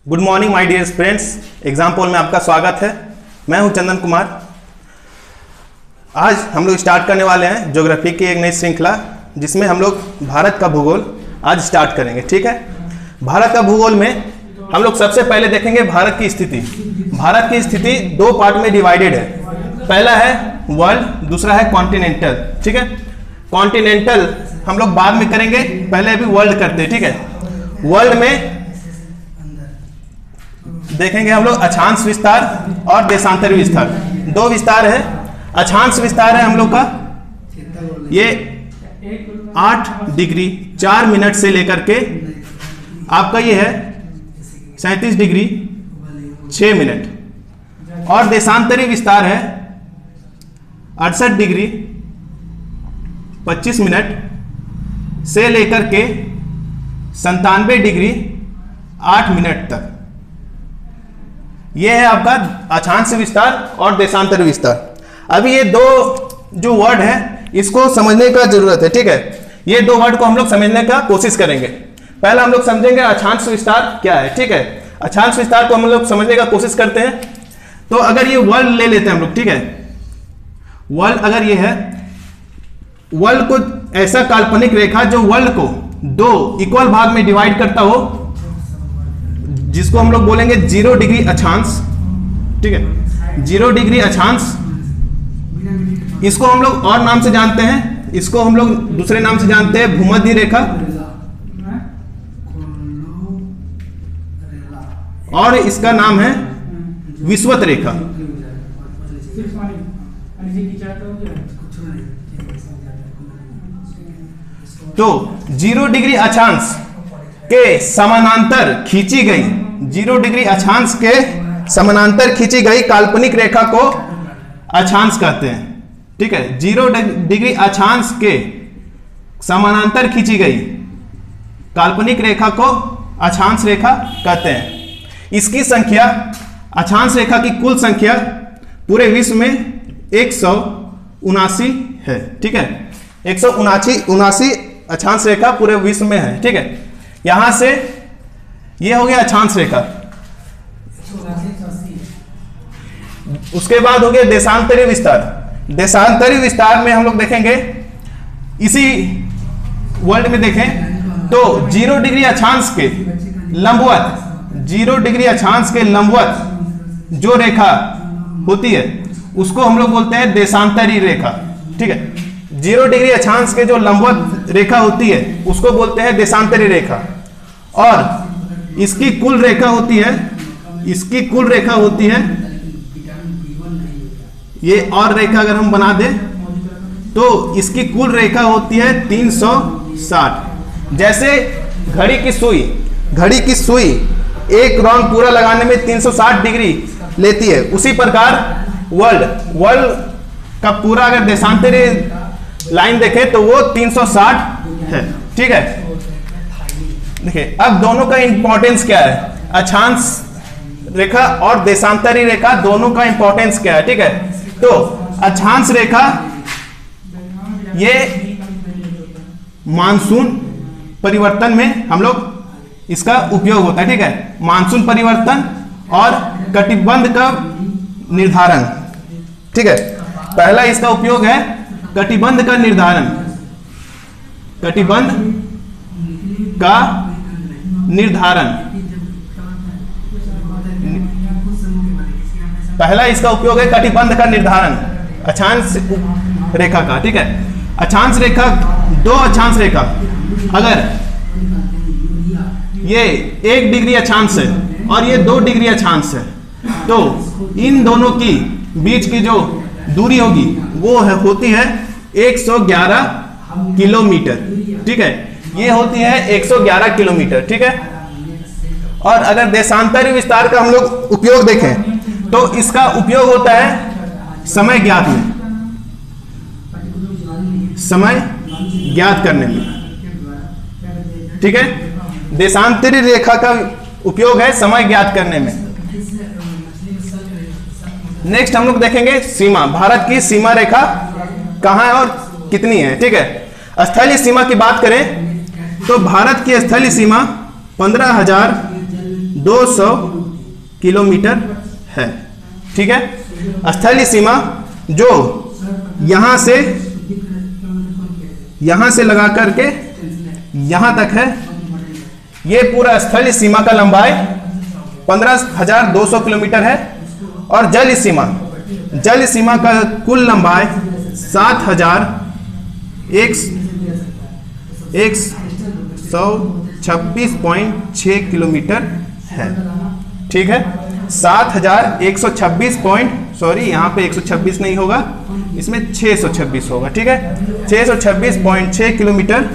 Good morning my dear friends, exam poll में आपका स्वागत है। मैं हूं चंदन कुमार। आज हम लोग स्टार्ट करने वाले हैं ज्योग्राफी की एक नई श्रृंखला, जिसमें हम लोग भारत का भूगोल आज स्टार्ट करेंगे। ठीक है, भारत का भूगोल में हम लोग सबसे पहले देखेंगे भारत की स्थिति। भारत की स्थिति दो पार्ट में डिवाइडेड है। पहला है वर्ल्ड, दूसरा है कॉन्टिनेंटल। ठीक है, कॉन्टिनेंटल हम लोग बाद में करेंगे, पहले अभी वर्ल्ड करते हैं। ठीक है, वर्ल्ड में देखेंगे हम लोग अक्षांश विस्तार और देशांतरी विस्तार। दो विस्तार है। अक्षांश विस्तार है हम लोग का ये 8 डिग्री 4 मिनट से लेकर के आपका ये है 37 डिग्री 6 मिनट। और देशांतरी विस्तार है 68 डिग्री 25 मिनट से लेकर के 97 डिग्री 8 मिनट तक। यह है आपका अक्षांश विस्तार और देशांतर विस्तार। अभी ये दो जो वर्ड है इसको समझने का जरूरत है। ठीक है, ये दो वर्ड को हम लोग समझने का कोशिश करेंगे। पहले हम लोग समझेंगे अक्षांश विस्तार क्या है। ठीक है, अक्षांश विस्तार को हम लोग समझने का कोशिश करते हैं। तो अगर ये वर्ल्ड ले लेते हैं हम लोग, ठीक है, वर्ल्ड अगर ये है, वर्ल्ड को ऐसा काल्पनिक रेखा जो वर्ल्ड को दो इक्वल भाग में डिवाइड करता हो, जिसको हम लोग बोलेंगे 0 डिग्री अक्षांश। ठीक है, 0 डिग्री अक्षांश, इसको हम लोग और नाम से जानते हैं, इसको हम लोग दूसरे नाम से जानते हैं भूमध्य रेखा, और इसका नाम है विषुवत रेखा। तो 0 डिग्री अक्षांश के समानांतर खींची गई, 0 डिग्री अक्षांश के समानांतर खींची गई काल्पनिक रेखा को अक्षांश कहते हैं। ठीक है, 0 डिग्री अक्षांश के समानांतर खींची गई काल्पनिक रेखा को अक्षांश रेखा कहते हैं। इसकी संख्या, अक्षांश रेखा की कुल संख्या पूरे विश्व में 179 है। ठीक है, 179 अक्षांश रेखा पूरे विश्व में है। ठीक है, यहां से ये हो गया अक्षांश रेखा। उसके बाद हो गया देशांतरी विस्तार। देशांतरी विस्तार में हम लोग देखेंगे, इसी वर्ल्ड में देखें तो 0 डिग्री अक्षांश के लंबवत, 0 डिग्री अक्षांश के लंबवत जो रेखा होती है उसको हम लोग बोलते हैं देशांतरी रेखा। ठीक है, 0 डिग्री अक्षांश के जो लंबवत रेखा होती है उसको बोलते हैं देशांतरी रेखा। और इसकी कुल रेखा होती है, इसकी कुल रेखा होती है, ये और रेखा अगर हम बना दें तो इसकी कुल रेखा होती है 360। जैसे घड़ी की सुई एक राउंड पूरा लगाने में 360 डिग्री लेती है, उसी प्रकार वर्ल्ड का पूरा अगर देशांतरी लाइन देखें तो वो 360 है। ठीक है, देखिए अब दोनों का इंपॉर्टेंस क्या है, अक्षांश रेखा और देशांतरी रेखा दोनों का इंपॉर्टेंस क्या है। ठीक है, तो अक्षांश रेखा ये मानसून परिवर्तन में हम लोग इसका उपयोग होता है। ठीक है, मानसून परिवर्तन और कटिबंध का निर्धारण। ठीक है, पहला इसका उपयोग है कटिबंध का निर्धारण, कटिबंध का निर्धारण। पहला इसका उपयोग है कटिबंध का निर्धारण अक्षांश रेखा का। ठीक है, अक्षांश रेखा, दो अक्षांश रेखा, अगर ये 1 डिग्री अक्षांश है और ये 2 डिग्री अक्षांश है, तो इन दोनों की बीच की जो दूरी होगी वो होती है 111 किलोमीटर। ठीक है, ये होती है 111 किलोमीटर। ठीक है, और अगर देशांतरी विस्तार का हम लोग उपयोग देखें तो इसका उपयोग होता है समय ज्ञात में, समय ज्ञात करने में। ठीक है, देशांतरी रेखा का उपयोग है समय ज्ञात करने में। नेक्स्ट हम लोग देखेंगे सीमा, भारत की सीमा रेखा कहां है और कितनी है। ठीक है, स्थलीय सीमा की बात करें तो भारत की स्थलीय सीमा 15,000 200 किलोमीटर है। ठीक है, स्थलीय सीमा जो यहां से लगा करके यहां तक है, ये पूरा स्थलीय सीमा का लंबाई 15,200 किलोमीटर है। और जल सीमा का कुल लंबाई 7,126.6 किलोमीटर है। ठीक है, 7,126 सॉरी यहाँ पे 126 नहीं होगा, इसमें 626 होगा। ठीक है, 626.6 किलोमीटर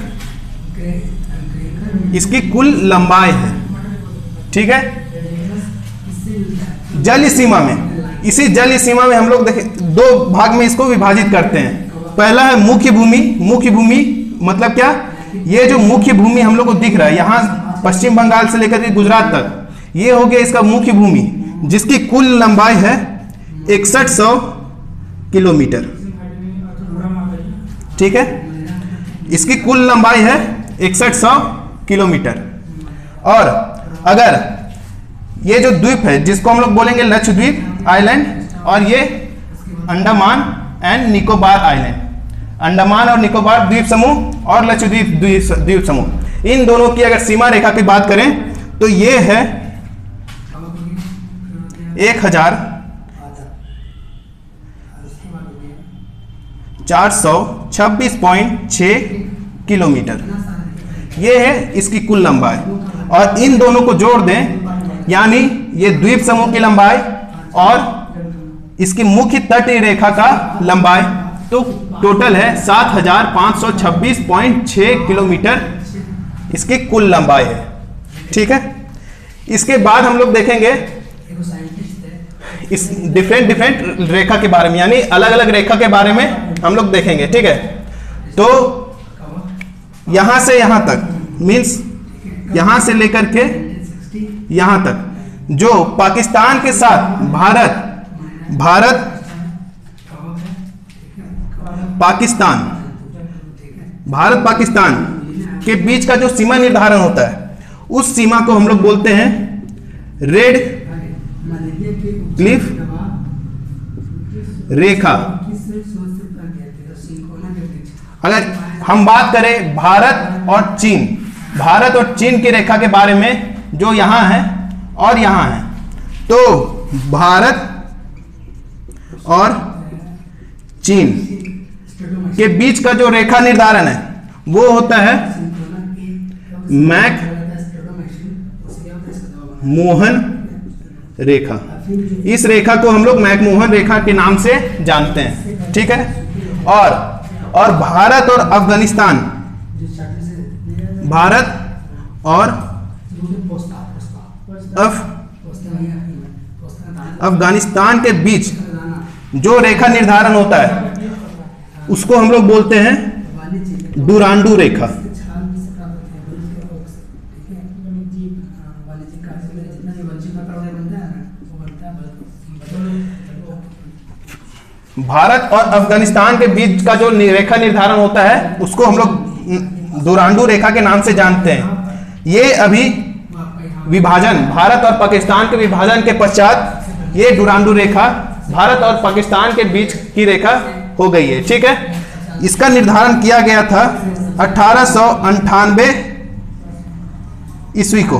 इसकी कुल लंबाई है। ठीक है, जलीय सीमा में, इसी जलीय सीमा में हम लोग देखें 2 भाग में इसको विभाजित करते हैं। पहला है मुख्य भूमि। मुख्य भूमि मतलब क्या? ये जो मुख्य भूमि हम लोग को दिख रहा है यहाँ पश्चिम बंगाल से लेकर के गुजरात तक, ये हो गया इसका मुख्य भूमि, जिसकी कुल लंबाई है 6100 किलोमीटर। ठीक है, इसकी कुल लंबाई है 6100 किलोमीटर। और अगर ये जो द्वीप है जिसको हम लोग बोलेंगे लक्षद्वीप आइलैंड, और ये अंडमान एंड निकोबार आइलैंड, अंडमान और निकोबार द्वीप समूह और लक्षद्वीप द्वीप समूह, इन दोनों की अगर सीमा रेखा की बात करें तो ये है 1426.6 किलोमीटर, ये है इसकी कुल लंबाई। और इन दोनों को जोड़ दें, यानी ये द्वीप समूह की लंबाई और इसकी मुख्य तटीय रेखा का लंबाई, तो टोटल है 7,526.6 किलोमीटर इसकी कुल लंबाई है। ठीक है, इसके बाद हम लोग देखेंगे इस डिफरेंट रेखा के बारे में, यानी अलग अलग रेखा के बारे में हम लोग देखेंगे। ठीक है, तो यहां से यहां तक मींस यहां से लेकर के यहां तक जो पाकिस्तान के साथ भारत पाकिस्तान के बीच का जो सीमा निर्धारण होता है, उस सीमा को हम लोग बोलते हैं रेड क्लिफ रेखा। अगर हम बात करें भारत और चीन की रेखा के बारे में, जो यहां है और यहां है, तो भारत और चीन के बीच का जो रेखा निर्धारण है वो होता है मैक-मोहन रेखा। इस रेखा को हम लोग मैक-मोहन रेखा के नाम से जानते हैं। ठीक है, और भारत और अफगानिस्तान के बीच जो रेखा निर्धारण होता है उसको हम लोग बोलते हैं डुरांडू रेखा। भारत और अफगानिस्तान के बीच का जो रेखा निर्धारण होता है उसको हम लोग डुरांडू रेखा के नाम से जानते हैं। ये अभी विभाजन, भारत और पाकिस्तान के विभाजन के पश्चात ये डुरांडू रेखा भारत और पाकिस्तान के बीच की रेखा हो गई है। ठीक है, इसका निर्धारण किया गया था 1898 ईस्वी को।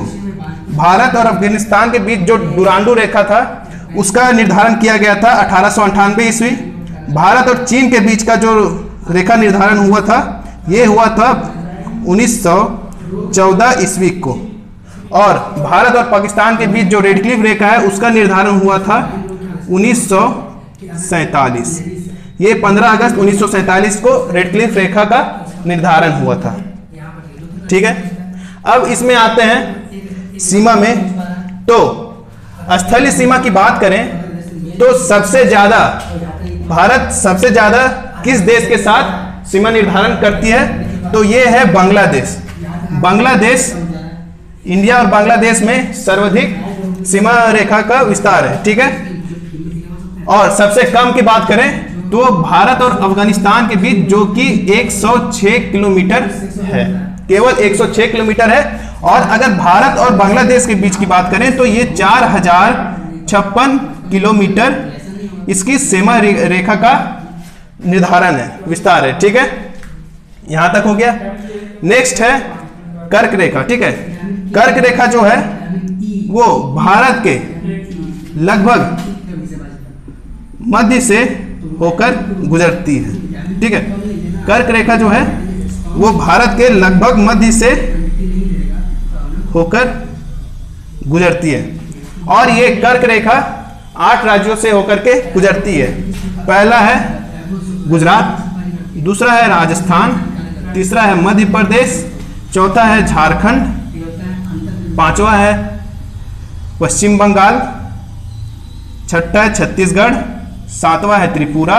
भारत और अफगानिस्तान के बीच जो डुरांडू रेखा था उसका निर्धारण किया गया था 1898 ईस्वी। भारत और चीन के बीच का जो रेखा निर्धारण हुआ था ये हुआ था 1914 ईस्वी को। और भारत और पाकिस्तान के बीच जो रेड क्लिफ रेखा है उसका निर्धारण हुआ था 1947। ये 15 अगस्त 1947 को रेड क्लिफ रेखा का निर्धारण हुआ था। ठीक है, अब इसमें आते हैं सीमा में। तो स्थलीय सीमा की बात करें तो सबसे ज्यादा भारत सबसे ज्यादा किस देश के साथ सीमा निर्धारण करती है, तो ये है बांग्लादेश। बांग्लादेश, इंडिया और बांग्लादेश में सर्वाधिक सीमा रेखा का विस्तार है। ठीक है, और सबसे कम की बात करें तो भारत और अफगानिस्तान के बीच जो कि 106 किलोमीटर है। केवल 106 किलोमीटर है। और अगर भारत और बांग्लादेश के बीच की बात करें तो ये 4056 किलोमीटर इसकी सीमा रेखा का निर्धारण है, विस्तार है। ठीक है, यहां तक हो गया। नेक्स्ट है कर्क रेखा। ठीक है, कर्क रेखा जो है वो भारत के लगभग मध्य से होकर गुजरती है। ठीक है, कर्क रेखा जो है वो भारत के लगभग मध्य से होकर गुजरती है। और ये कर्क रेखा 8 राज्यों से होकर के गुजरती है। पहला है गुजरात, दूसरा है राजस्थान, तीसरा है मध्य प्रदेश, चौथा है झारखंड, पांचवा है पश्चिम बंगाल, छठा है छत्तीसगढ़, सातवां है त्रिपुरा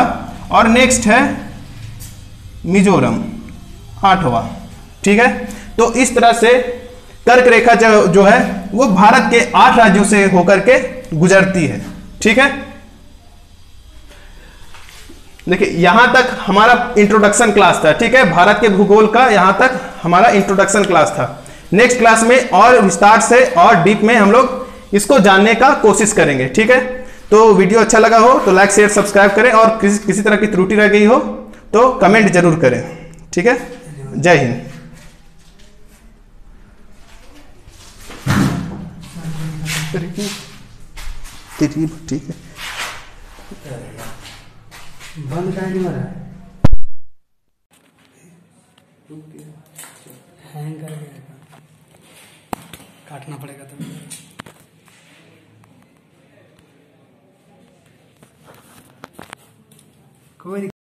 और नेक्स्ट है मिजोरम, 8वां। ठीक है, तो इस तरह से कर्क रेखा जो है वो भारत के 8 राज्यों से होकर के गुजरती है। ठीक है, देखिए यहां तक हमारा इंट्रोडक्शन क्लास था। ठीक है, भारत के भूगोल का यहां तक हमारा इंट्रोडक्शन क्लास था। नेक्स्ट क्लास में और विस्तार से और डीप में हम लोग इसको जानने का कोशिश करेंगे। ठीक है, तो वीडियो अच्छा लगा हो तो लाइक शेयर सब्सक्राइब करें और किसी तरह की त्रुटि रह गई हो तो कमेंट जरूर करें। ठीक है, जय हिंद। ठीक है, बंद का नहीं हो रहा है, हैंग कर गया, काटना पड़ेगा तो कोई